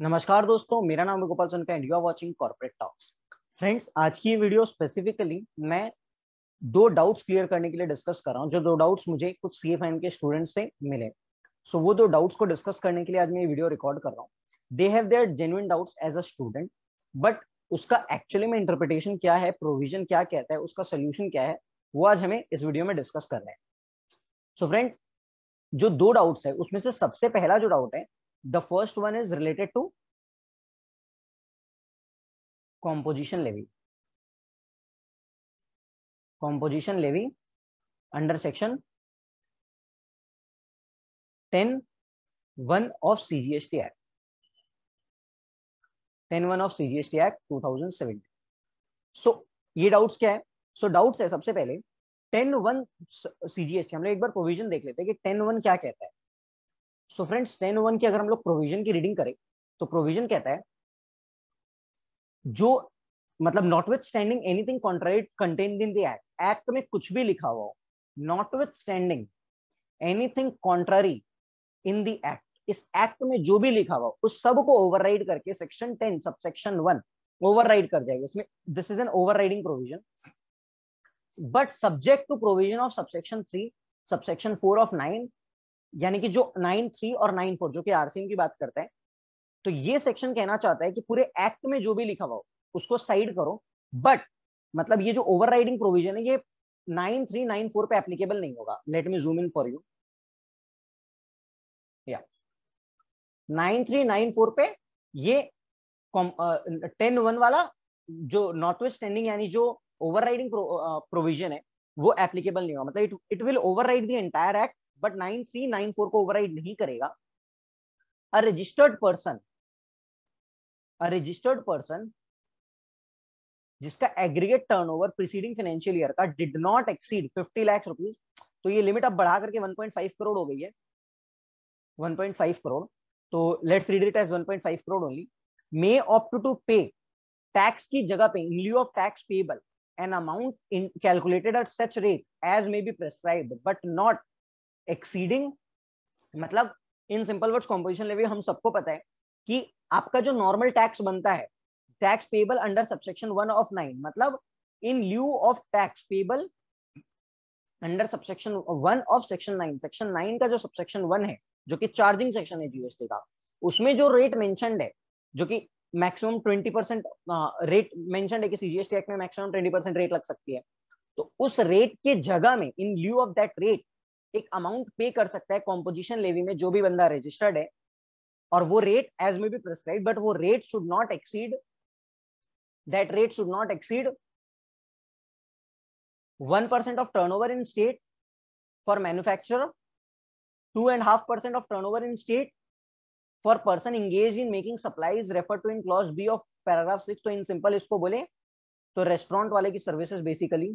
नमस्कार दोस्तों, मेरा नाम है Gopal Sonka and you are watching corporate talks. Friends, आज की ये वीडियो स्पेसिफिकली मैं दो डाउट्स क्लियर करने के लिए डिस्कस कर रहा हूं। जो दो डाउट्स मुझे कुछ सीएफएम के स्टूडेंट्स से मिले, सो वो दो डाउट्स को डिस्कस करने के लिए आज मैं ये वीडियो रिकॉर्ड कर रहा हूँ। They have their genuine doubts as a student, but उसका एक्चुअली में इंटरप्रिटेशन क्या है, प्रोविजन क्या कहता है, उसका सोल्यूशन क्या है, वो आज हमें इस वीडियो में डिस्कस कर रहे हैं। सो फ्रेंड्स, जो दो डाउट्स है उसमें से सबसे पहला जो डाउट है, the first one is related to composition levy. Composition levy under section 10(1) of CGST Act. 10(1) of CGST Act 2017. So ये डाउट्स क्या है? सो डाउट्स है सबसे पहले 10(1) CGST। हम लोग एक बार प्रोविजन देख लेते हैं कि 10(1) क्या कहता है। सो फ्रेंड्स, 10(1) की अगर हम लोग प्रोविजन की रीडिंग करें तो प्रोविजन कहता है जो मतलब notwithstanding anything contrary contained in the act, act में कुछ भी लिखा हुआ हो, notwithstanding anything contrary in the act, इस एक्ट में जो भी लिखा हुआ उस सब को ओवरराइड करके सेक्शन 10 सबसेक्शन 1 ओवरराइड कर जाएगा। इसमें this is an overriding provision, but subject to provision of subsection 3 subsection 4 of 9, यानी कि जो 9(3) और 9(4 जो कि आरसीएम की बात करता है। तो ये सेक्शन कहना चाहता है कि पूरे एक्ट में जो भी लिखा हुआ उसको साइड करो, बट मतलब ये जो ओवरराइडिंग प्रोविजन है ये 9(3) 9(4 पे एप्लीकेबल नहीं होगा। Let me zoom in for you. या 9(3) 9(4 पे ये 10(1) वाला जो नॉटविथस्टैंडिंग यानी जो ओवरराइडिंग प्रोविजन है वो एप्लीकेबल नहीं होगा। मतलब it will override the entire act, but 9(3) 9(4 को ओवरराइड नहीं करेगा। अ रजिस्टर्ड पर्सन जिसका aggregate turnover preceding financial year का did not exceed 50 lakh rupees, तो ये लिमिट अब बढ़ा करके 1.5 करोड़ हो गई है। 1.5 करोड़, तो let's read it as 1.5 crore only, may opt to pay tax की जगह पे in lieu of tax payable an amount in calculated at such rate as may be prescribed but not exceeding. मतलब in simple words, composition levy हम सबको पता है कि आपका जो नॉर्मल टैक्स बनता है, tax payable under subsection 1 of 9, मतलब in lieu of tax payable under subsection 1 of section 9। Section 9 का जो सबसेक्शन 1 है जो कि चार्जिंग सेक्शन है जीएसटी का, उसमें जो रेट मेंशन्ड है जो कि मैक्सिमम 20% रेट मेंशन्ड है कि सीजीएसटी एक्ट में मैक्सिमम 20% रेट लग सकती है, तो उस रेट के जगह में इन ल्यू ऑफ दैट रेट एक अमाउंट पे कर सकता है कॉम्पोजिशन लेवी में जो भी बंदा रजिस्टर्ड है, और वो रेट एज में भी प्रिस्क्राइब, बट वो rate should not exceed, that rate should not exceed 1% of turnover in state for manufacturer, 2.5% of turnover in state for person engaged in making supplies referred to in clause B of paragraph 6। तो in simple इसको बोले तो restaurant वाले की services basically,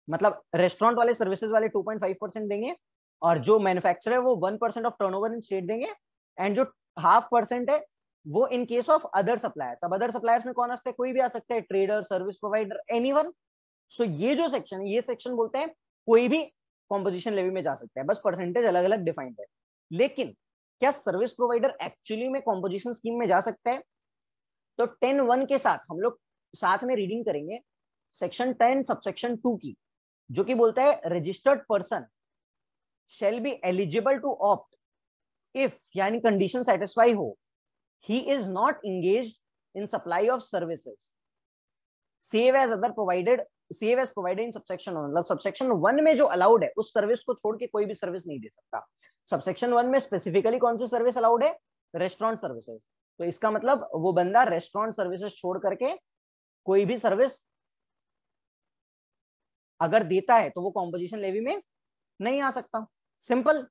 मतलब restaurant वाले services वाले 2.5% देंगे, और जो मैन्युफैक्चरर है वो 1% ऑफ टर्नओवर इन स्टेट देंगे, एंड जो 0.5% है वो in case of other suppliers. अब अदर सप्लायर्स में कौन आ सकता है? कोई भी आ सकता है, ट्रेडर, सर्विस प्रोवाइडर, एनीवन। सो ये जो सेक्शन है, ये सेक्शन बोलते हैं कोई भी कॉम्पोजिशन लेवी में जा सकता है, बस परसेंटेज अलग अलग डिफाइंड है। लेकिन क्या सर्विस प्रोवाइडर एक्चुअली में कॉम्पोजिशन स्कीम में जा सकता है? तो 10(1) के साथ हम लोग साथ में रीडिंग करेंगे सेक्शन 10 सबसेक्शन 2 की, जो कि बोलता है registered person shall be eligible to opt if, यानी कंडीशन सेटिस्फाई हो, he is not engaged in supply of services save as provided in subsection 1। मतलब सबसेक्शन 1 में जो अलाउड है उस सर्विस को छोड़ के कोई भी सर्विस नहीं दे सकता। सबसेक्शन 1 में स्पेसिफिकली कौन सी सर्विस अलाउड है? Restaurant services. तो इसका मतलब वो बंदा रेस्टोरेंट सर्विसेज छोड़ करके कोई भी सर्विस अगर देता है तो वो कॉम्पोजिशन लेवी में नहीं आ सकता। सिंपल।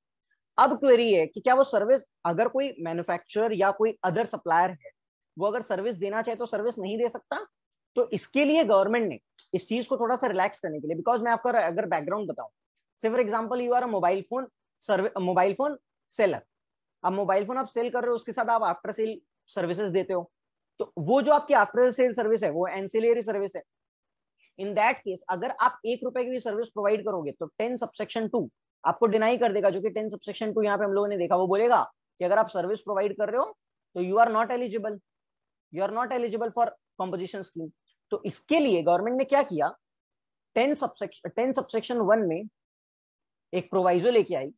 अब क्वेरी है कि क्या वो सर्विस, अगर कोई मैन्युफैक्चरर या कोई अदर सप्लायर है वो अगर सर्विस देना चाहे तो सर्विस नहीं दे सकता? तो इसके लिए गवर्नमेंट ने इस चीज को थोड़ा सा रिलैक्स करने के लिए, बिकॉज मैं आपका अगर बैकग्राउंड बताऊं, say for example you are a mobile phone seller. अब मोबाइल फोन आप सेल कर रहे हो, उसके साथ आप आफ्टर सेल सर्विसेज देते हो, तो वो जो आपकी आफ्टर सेल सर्विस है वो एंसिलरी सर्विस है। इन दैट केस अगर आप 1 रुपए की भी सर्विस प्रोवाइड करोगे तो 10 सबसेक्शन 2 आपको डिनाई कर देगा, जो कि 10 सबसेक्शन 2 यहाँ पे हम लोगों ने देखा। वो बोलेगा कि अगर आप सर्विस प्रोवाइड कर रहे हो तो you are not eligible, you are not eligible for composition scheme. तो इसके लिए गवर्नमेंट ने क्या किया, 10 सबसेक्शन 1 में एक प्रोवाइजो लेके आई।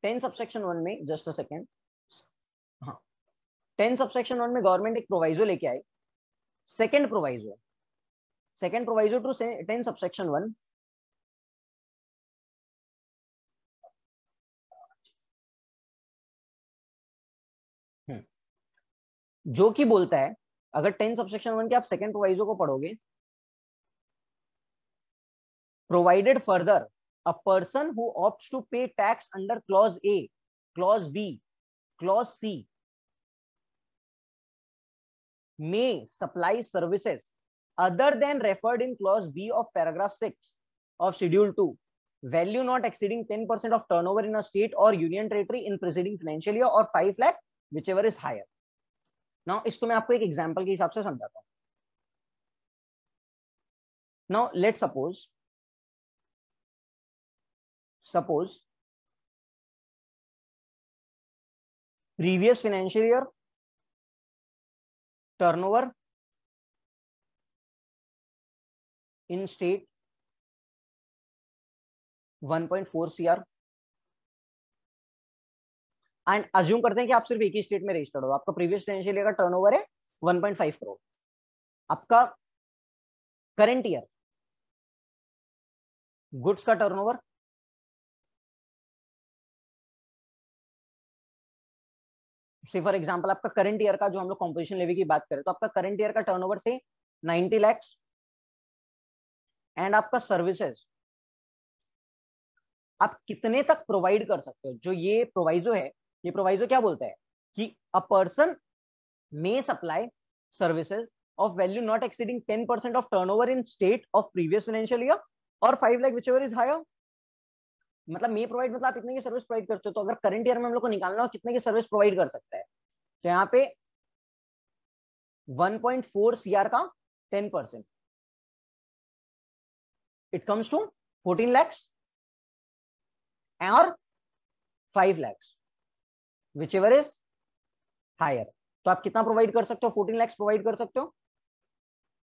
10 सबसेक्शन 1 में, जस्ट अ सेकेंड, हाँ, 10 सबसेक्शन 1 में गवर्नमेंट एक प्रोवाइजो लेके आई। सेकेंड प्रोवाइजो टू 10 सबसेक्शन 1, जो कि बोलता है, अगर 10 सबसेक्शन 1 के आप सेकेंड प्रोवाइजो को पढ़ोगे, provided further a person who opts to pay tax under clause A, clause B, clause C may supply services other than referred in clause B of paragraph 6 of schedule 2, value not exceeding 10% of turnover in a state or union territory in preceding financial year or 5 lakh whichever is higher. Now इसको मैं आपको एक example के हिसाब से समझाता हूं. Now let's suppose previous financial year turnover in state 1.4 CR and assume करते हैं कि आप सिर्फ एक ही स्टेट में रजिस्टर्ड हो. आपका प्रीवियस फाइनेंशियल ईयर का टर्नओवर है 1.5 करोड़. आपका करंट ईयर गुड्स का टर्नओवर से फॉर एग्जांपल आपका करंट ईयर का, जो हम लोग कॉम्पोजिशन लेवी की बात करें, तो आपका करंट ईयर का टर्नओवर से 90 लाख एंड आपका सर्विसेज आप कितने तक प्रोवाइड कर सकते हो. जो ये प्रोवाइजो है, ये प्रोवाइजो क्या बोलता है कि a person may supply services of value not exceeding 10% of turnover in state of previous financial year or 5 lakh whichever is higher. मतलब मे प्रोवाइड मतलब आप इतने की सर्विस प्रोवाइड करते हो. तो अगर करंट ईयर में हम लोग को निकालना हो कितने की सर्विस प्रोवाइड कर सकता है, तो यहाँ पे 1.4 CR का 10%, इट कम्स टू 14 lakhs और 5 lakhs whichever is higher. तो आप कितना प्रोवाइड कर सकते हो, 14 lakhs प्रोवाइड कर सकते हो,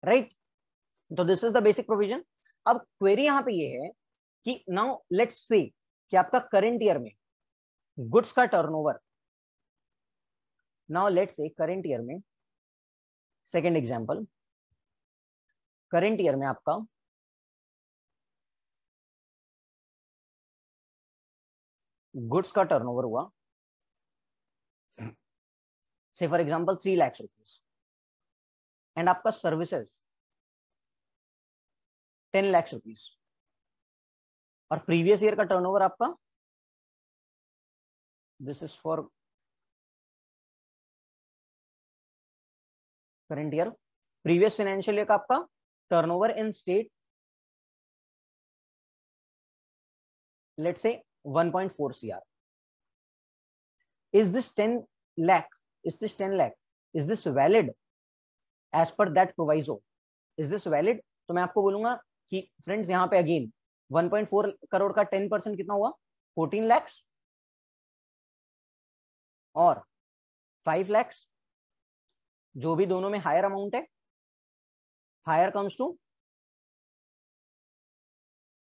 राइट. तो this is the basic provision. अब क्वेरी यहां पे ये है कि नाउ लेट्स से कि आपका करंट ईयर में गुड्स का turnover, now let's say current year में, सेकेंड एग्जांपल, करंट ईयर में आपका गुड्स का टर्नओवर हुआ से for example 3 lakh rupees and आपका सर्विसेज 10 लाख रुपीज और प्रीवियस ईयर का टर्नओवर आपका, this is for current year, previous financial year का आपका turnover in state let's say 1.4 CR. is this 10 lakh is this valid as per that proviso? is this valid? तो मैं आपको बोलूंगा कि फ्रेंड्स यहाँ पे अगेन 1.4 करोड़ का 10% कितना हुआ, 14 lakhs और 5 lakhs, जो भी दोनों में हायर अमाउंट है, हायर कम्स टू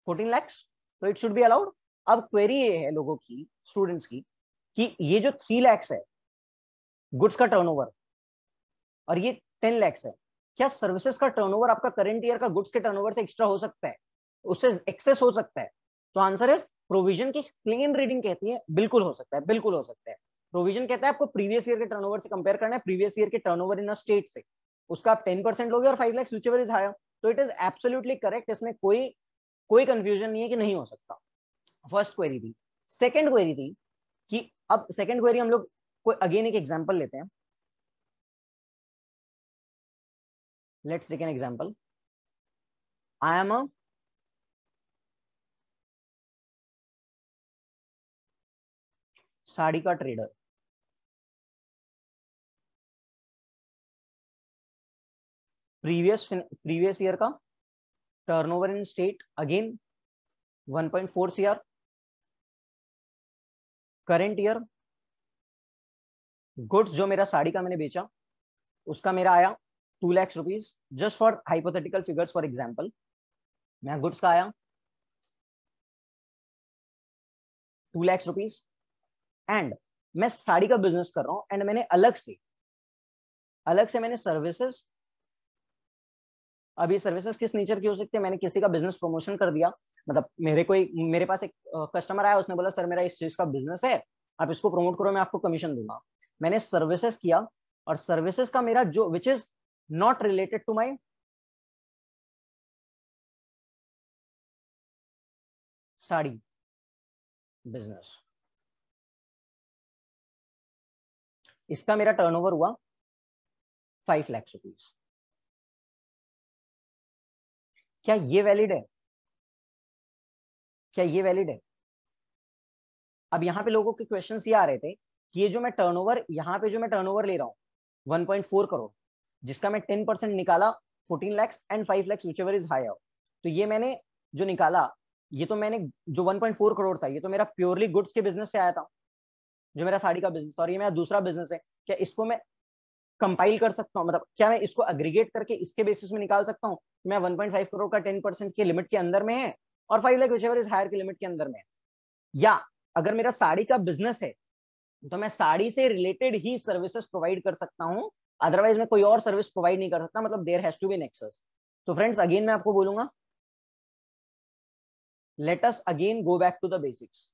14 lakhs, तो इट शुड बी अलाउड. अब क्वेरी ये है लोगों की, स्टूडेंट्स की, कि ये जो 3 lakhs है गुड्स का टर्नओवर और ये 10 lakhs है, क्या सर्विसेज का टर्नओवर आपका करंट ईयर का गुड्स के टर्नओवर से एक्स्ट्रा हो सकता है, उससे एक्सेस हो सकता है? तो आंसर है प्रोविजन की प्लेन रीडिंग कहती है बिल्कुल हो सकता है, बिल्कुल हो सकता है. प्रोविजन कहता है आपको प्रीवियस ईयर के टर्नओवर से कंपेयर करना है, प्रीवियस ईयर के टर्नओवर इन अ स्टेट से, उसका आप 10% लोगे और 5 lakhs व्हिचएवर इज हायर. तो इट इज एब्सोल्युटली करेक्ट, इसमें कोई कंफ्यूजन नहीं है कि नहीं हो सकता. फर्स्ट क्वेरी थी. सेकंड क्वेरी थी कि अब सेकंड क्वेरी हम लोग कोई अगेन एक एग्जांपल लेते हैं. Let's take an example. I am a sari का ट्रेडर. प्रीवियस ईयर का turnover in state again 1.4 CR, current year goods जो मेरा साड़ी का मैंने बेचा उसका मेरा आया 2 lakh rupees, just for hypothetical figures, for example मैं गुड्स का आया 2 लाख रुपीज, एंड मैं साड़ी का बिजनेस कर रहा हूं, एंड मैंने अलग से मैंने सर्विसेज, अभी सर्विसेज किस नेचर की हो सकती है, मैंने किसी का बिजनेस प्रमोशन कर दिया, मतलब मेरे पास एक कस्टमर आया, उसने बोला सर मेरा इस चीज का बिजनेस है, आप इसको प्रमोट करो, मैं आपको कमीशन दूंगा। मैंने सर्विसेज किया, और सर्विसेज का मेरा जो which is not related to my sari business, इसका मेरा टर्नओवर हुआ 5 लाख रुपीज। क्या ये वैलिड है? क्या ये वैलिड है? अब यहाँ पे लोगों के क्वेश्चंस ये आ रहे थे कि ये जो मैं टर्नओवर, यहाँ पे जो मैं टर्नओवर ले रहा हूँ 1.4 करोड़, जिसका मैं 10% निकाला 14 lakhs and 5 lakhs whichever is higher, तो ये मैंने जो निकाला, ये तो मैंने जो 1.4 करोड़ था, ये तो मेरा प्योरली गुड्स के बिजनेस से आया था, जो मेरा साड़ी का बिजनेस, और ये मेरा दूसरा बिजनेस है। क्या इसको मैं कंपाइल कर सकता हूँ, मतलब क्या मैं इसको एग्रीगेट करके इसके बेसिस में निकाल सकता हूँ मैं 1.5 करोड़ का 10% के लिमिट के अंदर में है, और 5 लाख whichever इज हायर के लिमिट के अंदर में है? या अगर मेरा साड़ी का बिजनेस है तो मैं साड़ी से रिलेटेड ही सर्विसेज प्रोवाइड कर सकता हूं, अदरवाइज मैं कोई और सर्विस प्रोवाइड नहीं कर सकता, मतलब there has to be nexus. तो फ्रेंड्स अगेन मैं आपको बोलूंगा, let us again go back to the basics.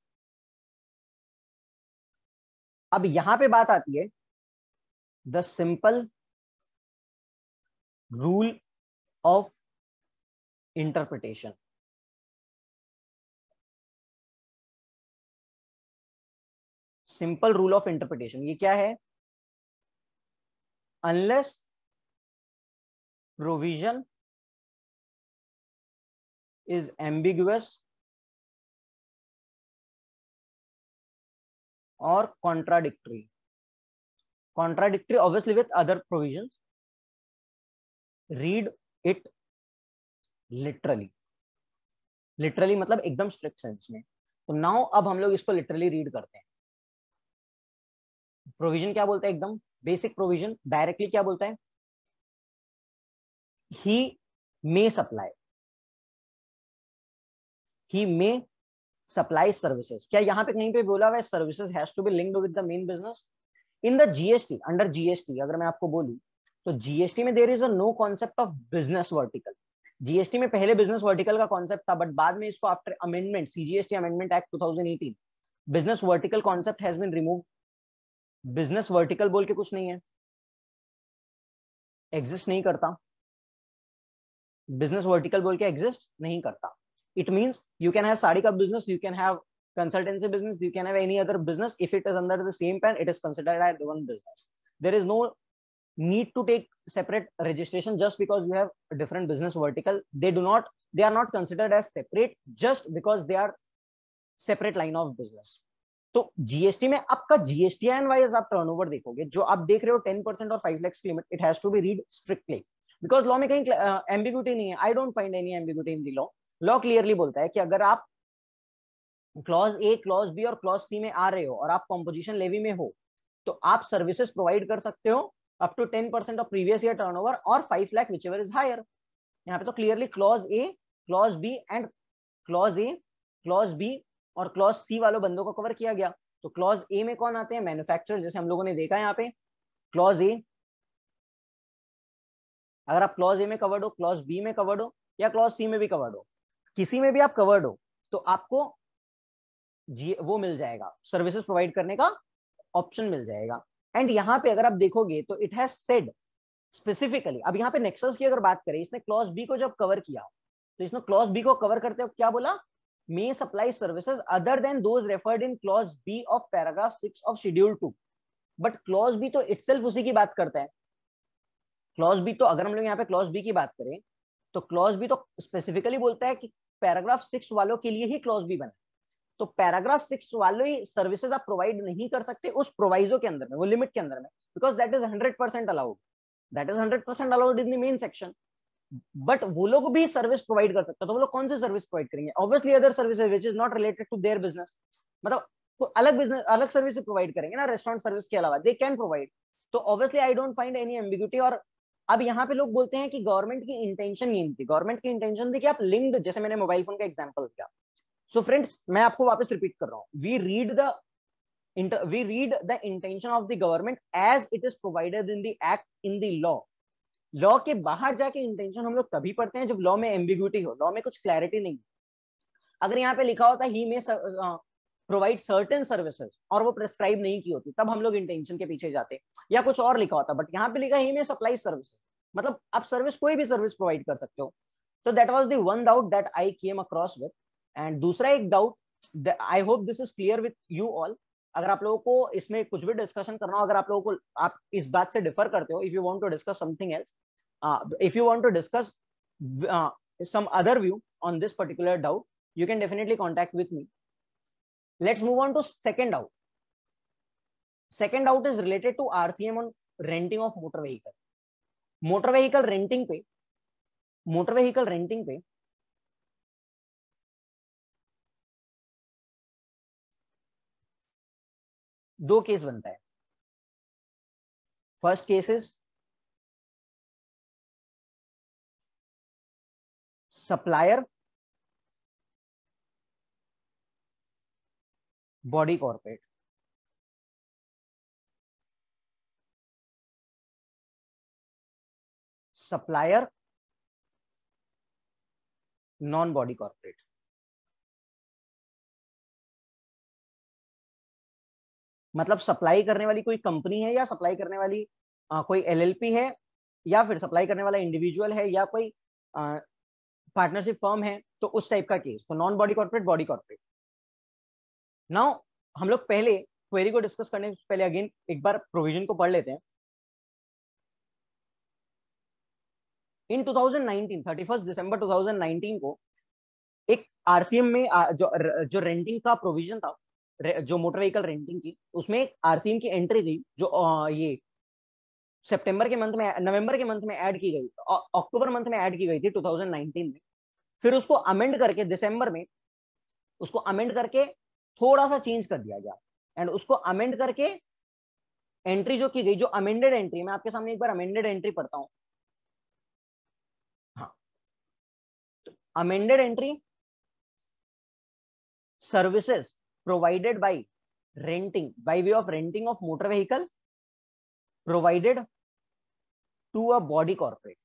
अब यहां पे बात आती है the simple rule of interpretation. Simple rule of interpretation ये क्या है? Unless provision is ambiguous or contradictory obviously with other provisions, read it literally मतलब एकदम स्ट्रिक्ट सेंस में। तो नाउ अब हम लोग इसको लिटरली रीड करते हैं। प्रोविजन क्या बोलता है? एकदम बेसिक प्रोविजन डायरेक्टली क्या बोलता है? he may supply services। क्या यहाँ पे कहीं पे बोला हुआ है services has to be linked with the main business? In the GST, under GST अगर मैं आपको बोलूं तो जीएसटी में there is a no concept of business vertical. GST में पहले बिजनेस वर्टिकल का कॉन्सेप्ट था, बट बाद में इसको after amendment CGST amendment act 2018 business vertical concept has been remove. Business vertical बोल के कुछ नहीं है, एग्जिस्ट नहीं करता, बिजनेस वर्टिकल बोल के एग्जिस्ट नहीं करता। It means you can have sari का business, you can have consultancy business, you can have any other business, if it is under the same pen it is considered as one business. There is no need to take separate registration just because you have a different business vertical. They are not considered as separate just because they are separate line of business. तो GST में आपका GSTIN wise आप turnover देखोगे, जो आप देख रहे हो 10% और 5 लाख की limit, it has to be read strictly because law में कहीं एम्बिग्यूटी नहीं है। I don't find any ambiguity in the law. Law clearly बोलता है कि अगर आप क्लॉज ए, क्लॉज बी और क्लॉज सी में आ रहे हो और आप कॉम्पोजिशन लेवी में हो, तो आप सर्विसेज प्रोवाइड कर सकते हो up to 10% of previous year turnover और 5 लाख व्हिचएवर इज हायर। यहाँ पे तो clearly clause A, clause B and clause A, clause B और क्लॉज सी वालों बंदों को कवर किया गया। तो क्लॉज ए में कौन आते हैं? मैन्युफैक्चरर, जैसे हम लोगों ने देखा यहाँ पे क्लॉज ए, अगर आप क्लॉज ए में कवर्ड हो, क्लॉज बी में कवर्ड हो या क्लॉज सी में भी कवर्ड हो, किसी में भी आप कवर्ड हो तो आपको वो मिल जाएगा, सर्विसेज प्रोवाइड करने का ऑप्शन मिल जाएगा। एंड यहाँ पे अगर आप देखोगे तो इट हैज सेड स्पेसिफिकली, अब यहाँ पे नेक्सस की अगर बात करें, इसने क्लॉज बी को जब कवर किया तो इसने क्लॉज बी को कवर करते हुए क्या बोला? May supply services other than those referred in clause B of paragraph 6 of schedule 2। But clause B तो इटसेल्फ उसी की बात करता है। क्लॉज बी तो अगर हम लोग यहाँ पे क्लॉज बी की बात करें तो क्लॉज बी तो स्पेसिफिकली बोलता है कि पैराग्राफ 6 वालों के लिए ही क्लॉज बी बना। तो पैराग्राफ 6 वालों ही सर्विसेज आप प्रोवाइड नहीं कर सकते उस प्रोवाइजो के अंदर में, वो लिमिट के अंदर में, because that is 100% allowed, that is 100% allowed in the main section. But वो लोग भी सर्विस प्रोवाइड कर सकते हैं, तो वो लोग कौन सी सर्विस प्रोवाइड करेंगे? Obviously other services which is not related to their business, मतलब तो अलग बिजनेस अलग सर्विस प्रोवाइड करेंगे ना, रेस्टोरेंट सर्विस के अलावा दे कैन प्रोवाइड। तो obviously I don't find any ambiguity. और अब यहाँ पे लोग बोलते हैं कि गवर्नमेंट की इंटेंशन ये थी, गवर्नमेंट की इंटेंशन थी कि आप लिंक्ड, जैसे मैंने मोबाइल फोन का एग्जांपल दिया। सो फ्रेंड्स, मैं आपको वापस रिपीट कर रहा हूँ, we read the intention of the government as it is provided in the act, in the law। Law के बाहर जाके इंटेंशन हम लोग तभी पढ़ते हैं जब लॉ में एम्बिग्यूटी हो, लॉ में कुछ क्लैरिटी नहीं। अगर यहाँ पे लिखा होता ही में प्रोवाइड सर्टेन सर्विसेज और वो प्रिस्क्राइब नहीं की होती, तब हम लोग इंटेंशन के पीछे जाते, या कुछ और लिखा होता। बट यहाँ पे लिखा ही में सप्लाई सर्विसेज, मतलब आप सर्विस, कोई भी सर्विस प्रोवाइड कर सकते हो। तो that was the one doubt that I came across with. And दूसरा एक doubt, I hope this is clear with you all. अगर आप लोगों को इसमें कुछ भी डिस्कशन करना हो, अगर आप लोगों को, आप इस बात से डिफर करते हो, if you want to discuss something else, if you want to discuss some other view on this particular doubt, you can definitely contact with me. Let's move on to second doubt. Second doubt is related to RCM on renting of motor vehicle। Motor vehicle renting पे, motor vehicle renting पे दो case बनता है। First case is supplier body corporate. Supplier non body corporate. मतलब supply करने वाली कोई company है, या सप्लाई करने वाली कोई एलएलपी है, या फिर सप्लाई करने वाला इंडिविजुअल है, या कोई पार्टनरशिप फर्म है, तो उस टाइप का केस। तो non body corporate, body corporate. Now हम लोग पहले क्वेरी को डिस्कस करने से पहले अगेन एक बार प्रोविजन को पढ़ लेते हैं। इन 2019, 31 दिसंबर 2019 को एक आरसीएम में जो रेंटिंग का प्रोविजन था, जो मोटर व्हीकल रेंटिंग की, उसमें एक आरसीएम की एंट्री थी जो ये सितंबर के मंथ में, नवंबर के मंथ में ऐड की गई, अक्टूबर मंथ में ऐड की गई थी 2019 में। फिर उसको अमेंड करके दिसंबर में उसको अमेंड करके थोड़ा सा चेंज कर दिया गया। एंड उसको अमेंड करके एंट्री जो की गई, जो अमेंडेड एंट्री, मैं आपके सामने एक बार अमेंडेड एंट्री पढ़ता हूं। हाँ, amended entry, services provided by renting, by way of renting of motor vehicle provided to a body corporate.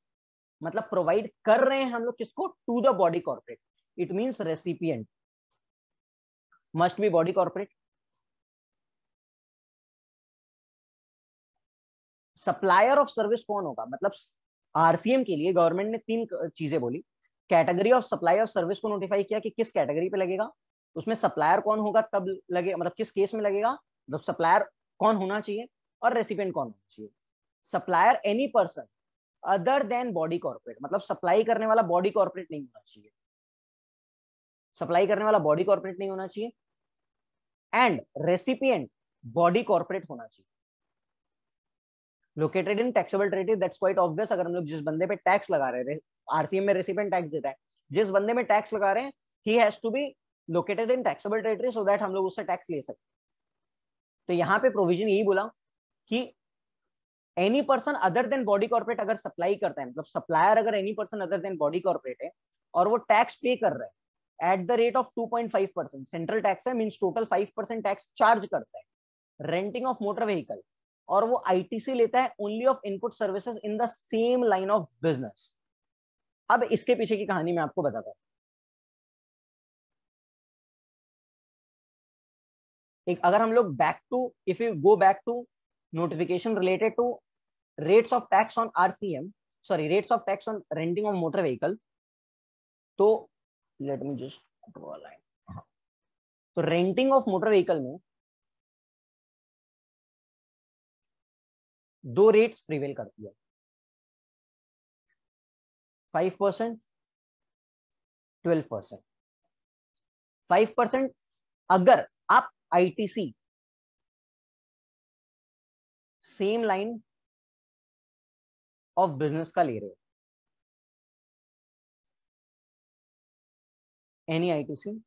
मतलब प्रोवाइड कर रहे हैं हम लोग किसको? To the body corporate. It means recipient must be body corporate. Supplier of service कौन होगा? मतलब आरसीएम के लिए गवर्नमेंट ने तीन चीजें बोली। Category of supply of service को नोटिफाई किया कि किस कैटेगरी पे लगेगा, उसमें सप्लायर कौन होगा तब लगेगा, मतलब किस केस में लगेगा, मतलब सप्लायर कौन होना चाहिए, और रेसिपिएंट कौन होना चाहिए। Supplier any person other than body corporate, मतलब सप्लाई करने वाला बॉडी कॉर्पोरेट नहीं होना चाहिए, सप्लाई करने वाला बॉडी कॉर्पोरेट नहीं होना चाहिए। एंड रेसिपिएंट बॉडी कॉर्पोरेट होना चाहिए। Located in taxable territory, that's quite obvious. अगर हम लोग जिस बंदे पे टैक्स लगा रहे हैं, आरसीएम में रेसिपिएंट टैक्स देता है, जिस बंदे में टैक्स लगा रहे हैं, he has to be located in taxable territory so that हम लोग उससे टैक्स ले सकते। तो यहाँ पे प्रोविजन यही बोला कि any person other than body corporate अगर सप्लाई करता है, मतलब सप्लायर अगर any person other than body corporate है और वो टैक्स पे कर रहा है eight the rate of 2.5%, central tax है, मींस टोटल 5% टैक्स चार्ज करता है रेंटिंग ऑफ मोटर व्हीकल, और वो आईटीसी लेता है only of input services in the same line of business. अब इसके पीछे की कहानी मैं आपको बताता हूं। एक अगर हम लोग back to, if you go back to notification related to rates of tax on RCM, sorry, rates of tax on renting of motor vehicle, तो let me just draw a line। तो रेंटिंग ऑफ मोटर व्हीकल में दो rates prevail करती है, 5%, 12%। 5% अगर आप ITC same line of business का ले रहे हो, एनी आईटीसी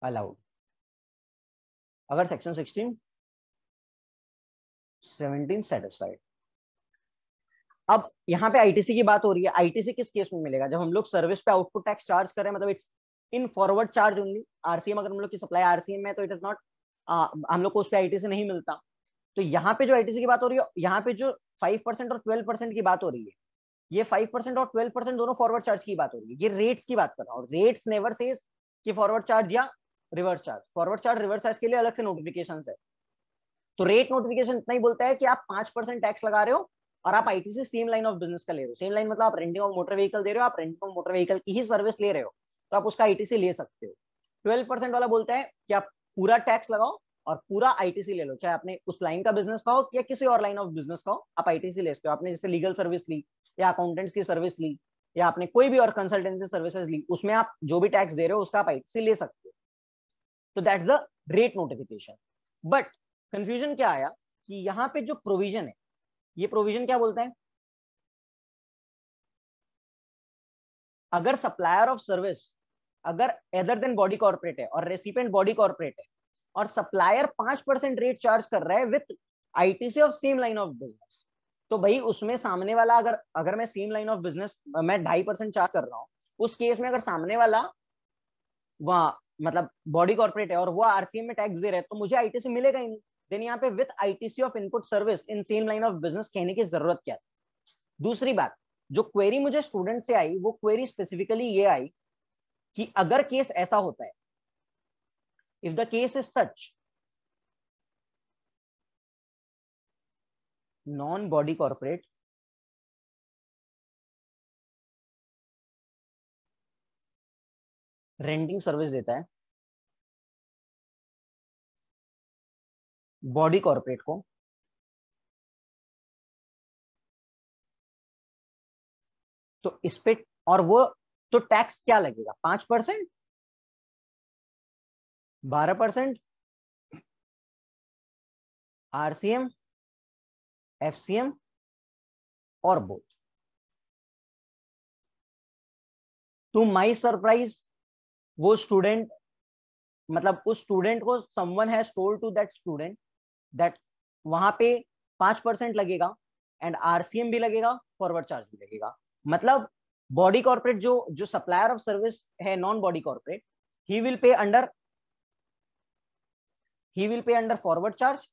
अलाउड। अगर सेक्शन 16 17 सेटिस्फाइड। अब यहाँ पे आईटीसी की बात हो रही है। आईटीसी किस केस में मिलेगा? जब हम लोग सर्विस पे आउटपुट टैक्स चार्ज कर रहे हैं, मतलब it's in forward charge only. RCM अगर हम लोग की सप्लाई आरसीएम में, तो इट इज नॉट, हम लोग को उस पर आईटीसी नहीं मिलता। तो यहाँ पे जो आईटीसी की बात हो रही है, यहाँ पे जो 5% और 12% की बात हो रही है, ये 5% और 12% दोनों फॉरवर्ड चार्ज की बात हो रही है। ये रेट्स की बात कर रहा हूँ। रेट्स नेवर सेज कि फॉरवर्ड चार्ज या reverse charge. Forward charge reverse charge के लिए अलग से नोटिफिकेशन है। तो रेट नोटिफिकेशन इतना ही बोलता है कि आप 5% टैक्स लगा रहे हो और आप ITC same line of business का ले रहे हो। सेम लाइन मतलब आप रेंटिंग ऑफ मोटर व्हीकल दे रहे हो, आप रेंटिंग ऑफ मोटर व्हीकल की ही सर्विस ले रहे हो, तो आप उसका आईटीसी ले सकते हो। 12% वाला बोलता है कि आप पूरा टैक्स लगाओ और पूरा आईटीसी ले लो, चाहे आपने उस लाइन का बिजनेस का हो या किसी और लाइन ऑफ बिजनेस का हो, आप आईटीसी ले सकते हो। आपने जैसे लीगल सर्विस ली या अकाउंटेंट्स की सर्विस ली या आपने कोई भी और कंसल्टेंसी सर्विसेज ली, उसमें आप जो भी टैक्स दे रहे हो उसका आप आईटीसी ले सकते हो। तो that's the rate notification. But confusion क्या आया कि यहाँ पे जो प्रोविजन है, ये प्रोविजन क्या बोलता है? अगर सप्लायर ऑफ सर्विस अगर अदर देन बॉडी कॉर्पोरेट है और रेसिपिएंट बॉडी कॉर्पोरेट है और सप्लायर 5% रेट चार्ज कर रहा है with ITC of same line of business, तो भाई उसमें सामने वाला अगर मैं सेम लाइन ऑफ बिजनेस मैं 2.5% चार्ज कर रहा हूं, उस केस में अगर सामने वाला वहां मतलब बॉडी कॉर्पोरेट है और वो आरसीएम में टैक्स दे रहे हैं, तो मुझे आईटीसी मिलेगा ही नहीं। देन यहाँ पे with ITC of input service in same line of business कहने की जरूरत क्या है? दूसरी बात, जो क्वेरी मुझे स्टूडेंट से आई, वो क्वेरी स्पेसिफिकली ये आई कि अगर केस ऐसा होता है, if the case is such, non body corporate renting service देता है बॉडी कॉर्पोरेट को, तो इस पे और वो तो टैक्स क्या लगेगा? 5%, 12%, आरसीएम, एफसीएम और बोथ। टू माई सरप्राइज, वो स्टूडेंट मतलब उस स्टूडेंट को someone has told to that student that वहां पे 5% लगेगा एंड आरसीएम भी लगेगा, फॉरवर्ड चार्ज भी लगेगा। मतलब बॉडी कॉर्पोरेट जो सप्लायर ऑफ सर्विस है, non body corporate, he will pay under forward charge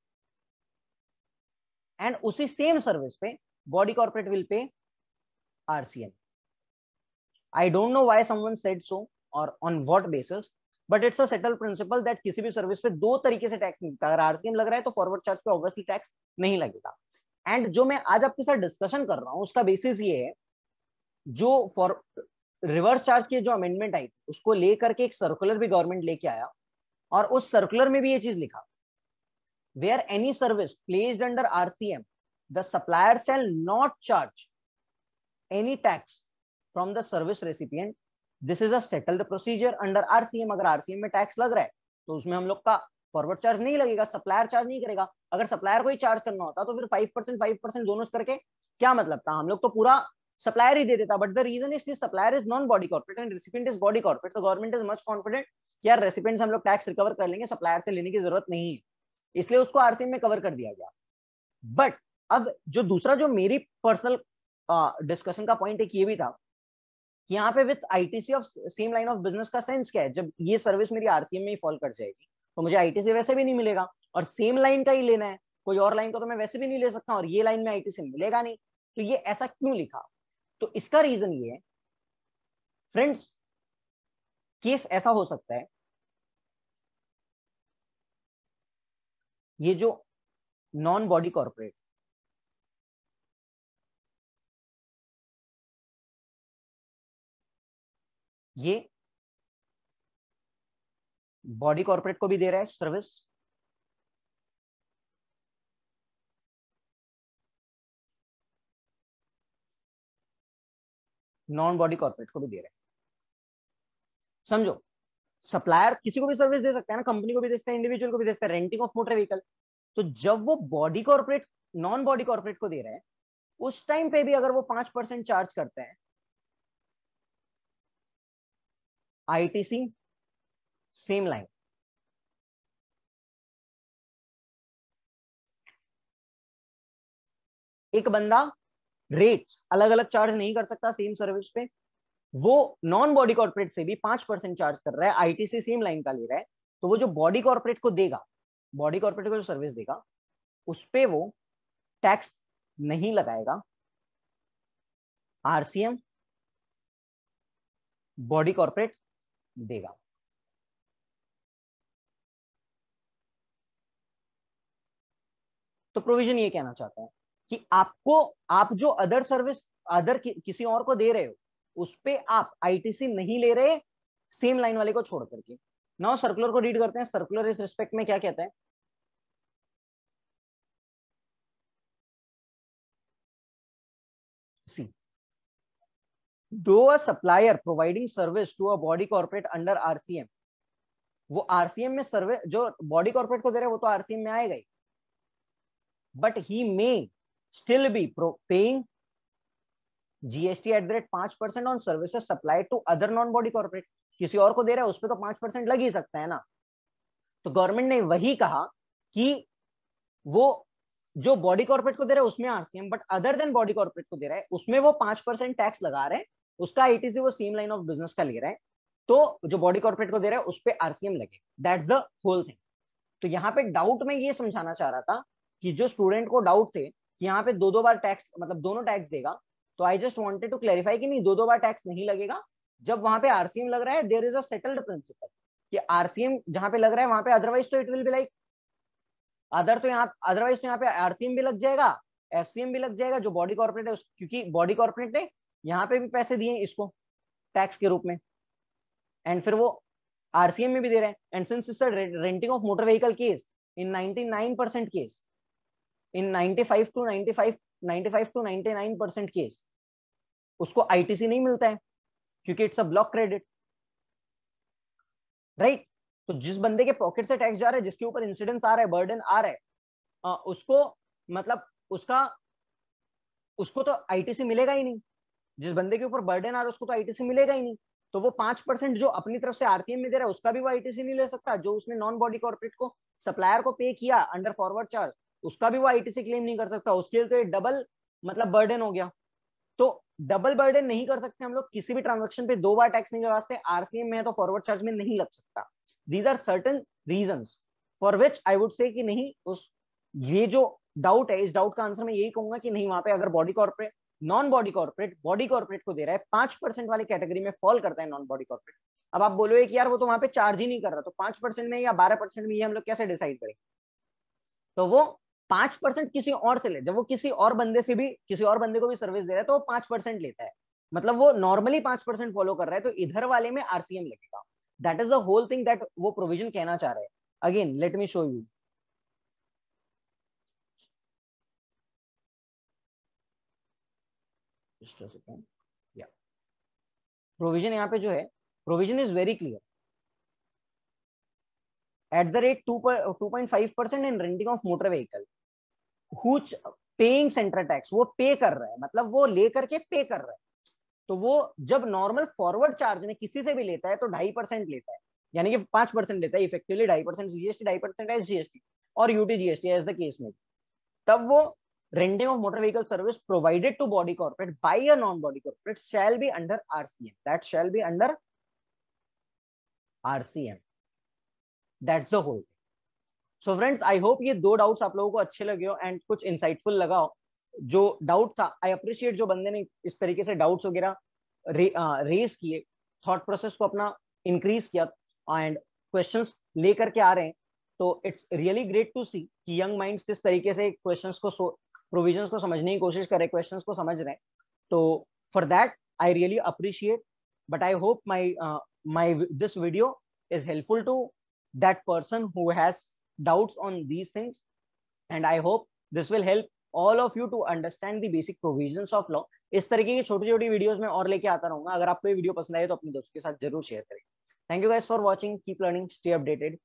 and उसी सेम सर्विस पे body corporate will pay RCM. I don't know why someone said so और on what basis, but it's a settle principle that किसी भी service पे दो तरीके से tax मिलता है। अगर आरसीएम लग रहा है तो फॉरवर्ड चार्ज पे ऑब्वियसली टैक्स नहीं लगेगा। एंड जो मैं आज आपके साथ डिस्कशन कर रहा हूं उसका बेसिस ये है, जो फॉर रिवर्स चार्ज की जो अमेंडमेंट आई उसको लेकर के एक सर्कुलर भी गवर्नमेंट लेके आया और उस सर्कुलर में भी ये चीज लिखा, where any service placed under RCM, the supplier shall not charge any tax from the service recipient. This is a settled procedure under RCM. अगर RCM में टैक्स लग रहा है तो उसमें हम लोग का फॉरवर्ड चार्ज नहीं लगेगा, सप्लायर चार्ज नहीं करेगा। अगर सप्लायर को ही चार्ज करना होता तो फिर 5% दोनों करके क्या मतलब था? हम लोग तो पूरा सप्लायर ही दे देता। But the reason is supplier is non body corporate and recipient is body corporate, तो गवर्नमेंट इज मच कॉन्फिडेंट कि यार रेसिपिएंट से हम लोग टैक्स रिकवर कर लेंगे, सप्लायर से लेने की जरूरत नहीं है, इसलिए उसको आरसीएम में कवर कर दिया गया। बट अब जो दूसरा जो मेरी पर्सनल डिस्कशन का पॉइंट एक ये भी था कि यहाँ पे with ITC of same line of business का सेंस क्या है? जब ये सर्विस मेरी आरसीएम में ही फॉल कर जाएगी तो मुझे आईटीसी वैसे भी नहीं मिलेगा और सेम लाइन का ही लेना है, कोई और लाइन का तो मैं वैसे भी नहीं ले सकता और ये लाइन में आईटीसी मिलेगा नहीं। तो ये ऐसा क्यों लिखा? तो इसका रीजन ये है फ्रेंड्स, केस ऐसा हो सकता है, ये जो नॉन बॉडी कॉर्पोरेट ये बॉडी कॉर्पोरेट को भी दे रहा है सर्विस, नॉन बॉडी कॉर्पोरेट को भी दे रहा है। समझो, सप्लायर किसी को भी सर्विस दे सकता है ना, कंपनी को भी दे सकता है, इंडिविजुअल को भी दे सकता है, रेंटिंग ऑफ मोटर व्हीकल। तो जब वो body corporate non body corporate को दे रहा है, उस टाइम पे भी अगर वो 5% चार्ज करते हैं ITC सेम लाइन, एक बंदा रेट्स अलग अलग चार्ज नहीं कर सकता सेम सर्विस पे, वो नॉन बॉडी कॉर्पोरेट से भी 5% चार्ज कर रहा है, आईटीसी सेम लाइन का ले रहा है, तो वो जो बॉडी कॉर्पोरेट को देगा, बॉडी कॉर्पोरेट को जो सर्विस देगा उस पे वो टैक्स नहीं लगाएगा, आरसीएम बॉडी कॉर्पोरेट देगा। तो प्रोविजन ये कहना चाहता है कि आपको, आप जो अदर सर्विस अदर किसी और को दे रहे हो उस पे आप आईटीसी नहीं ले रहे सेम लाइन वाले को छोड़ करके। नाउ सर्कुलर को रीड करते हैं, सर्कुलर इस रिस्पेक्ट में क्या कहता है। See, though a supplier providing service to a body corporate under RCM, वो आरसीएम में सर्विस जो बॉडी कॉर्पोरेट को दे रहे हैं वो तो आरसीएम में आएगा ही, but he may still be paying GST at the rate 5% on services supplied to other non body corporate. किसी और को दे रहा है उस पर तो 5% लग ही सकता है ना। तो गवर्नमेंट ने वही कहा कि वो जो बॉडी कॉर्पोरेट को दे रहा है उसमें RCM, but other than body corporate को दे रहा है उसमें वो 5% टैक्स लगा रहे हैं, उसका आईटीसी वो सेम लाइन ऑफ बिजनेस का ले रहा है, तो जो बॉडी कॉर्पोरेट को दे रहा है उस पर आरसीएम लगे। That's the whole thing. तो यहाँ पे डाउट में ये समझाना चाह रहा था कि जो स्टूडेंट को डाउट थे कि यहाँ पे दो बार टैक्स, मतलब दोनों टैक्स देगा, तो I just wanted to clarify कि नहीं, दो बार टैक्स नहीं लगेगा। जब वहां पे आरसीएम लग रहा है there is a settled principle कि आरसीएम जहां पे लग रहा है वहां पे, अदरवाइज तो it will be like otherwise तो यहाँ पे आरसीएम भी लग जाएगा, एफसीएम भी लग जाएगा जो बॉडी कॉर्पोरेट है, क्योंकि बॉडी कॉर्पोरेट ने यहाँ पे भी पैसे दिए इसको टैक्स के रूप में, एंड फिर वो आरसीएम में भी दे रहे हैं। And since it's renting of motor vehicle case in 99% case, in 95 to 99% case उसको आईटीसी नहीं मिलता है क्योंकि it's a block credit, right. तो जिस बंदे के पॉकेट से टैक्स जा रहा है, जिसके ऊपर इंसिडेंस आ रहा है, बर्डन आ रहा है, उसको मतलब उसको तो आईटीसी मिलेगा ही नहीं। जिस बंदे के ऊपर बर्डन आ रहा है उसको तो आईटीसी मिलेगा ही नहीं। तो वो 5% जो अपनी तरफ से आरसीएम में दे रहा है उसका भी वो आईटीसी नहीं ले सकता। जो उसने नॉन बॉडी कॉर्पोरेट को सप्लायर को पे किया अंडर फॉरवर्ड चार्ज, उसका भी वो आईटीसी क्लेम नहीं कर सकता। उसके लिए तो ये डबल मतलब बर्डन हो गया। तो डबल बर्डन नहीं कर सकते हम लोग, किसी भी ट्रांजेक्शन पे दो बार टैक्स नहीं लगा सकते। आरसीएम में है तो फॉरवर्ड चार्ज में नहीं लग सकता। These are certain reasons for which I would say कि नहीं, उस ये जो डाउट है, इस डाउट का आंसर मैं यही कहूंगा कि नहीं, वहां पे अगर body corporate, non body corporate body corporate को दे रहा है, 5% वाली कैटेगरी में फॉल करता है नॉन बॉडी कॉर्पोरेट। अब आप बोलोगे कि यार वो तो वहां पे चार्ज ही नहीं कर रहा, तो 5% में या 12% में ये हम लोग कैसे डिसाइड करें। तो वो 5% किसी और से ले, जब वो किसी और बंदे से भी, किसी और बंदे को भी सर्विस दे रहा है तो वो 5% लेता है, मतलब वो नॉर्मली 5% फॉलो कर रहा है, तो इधर वाले में आरसीएम लगेगा। That is the whole thing that वो प्रोविजन कहना चाह रहे हैं। Again let me show you, just a second. या प्रोविजन यहाँ पे जो है, provision is very clear. At the rate 2.5% in renting of motor vehicle who's paying central tax, वो पे कर रहा है, मतलब वो लेकर के पे कर रहा है। तो वो जब नॉर्मल फॉरवर्ड चार्ज में किसी से भी लेता है तो 2.5% लेता है, यानी कि 5% लेता है इफेक्टिवली। 2.5% जीएसटी, 2.5% एसजीएसटी और UT GST as the case में। तब वो renting of motor vehicle service provided to body corporate by a non body corporate shall be under RCM, that shall be under RCM. That's the whole. So friends, I hope ये दो doubts आप लोगों को अच्छे लगे हो and कुछ insightful लगा हो। जो डाउट था, आई अप्रिशिएट जो बंदे ने इस तरीके से डाउट्स वगैरह रेज किए, थॉट प्रोसेस को अपना इंक्रीज किया एंड क्वेश्चंस लेकर के आ रहे हैं। तो इट्स रियली ग्रेट टू सी कि यंग माइंड्स किस तरीके से क्वेश्चंस को, प्रोविजंस को समझने की कोशिश कर रहे हैं, क्वेश्चंस को समझ रहे हैं। तो for that I really appreciate, but I hope my this video is helpful to that person who has doubts on these things, and I hope this will help all of you to understand the basic provisions of law. इस तरीके की छोटी छोटी videos में और लेके आता रहूंगा। अगर आपको ये वीडियो पसंद आए तो अपने दोस्तों के साथ जरूर शेयर करें। Thank you guys for watching, keep learning, stay updated.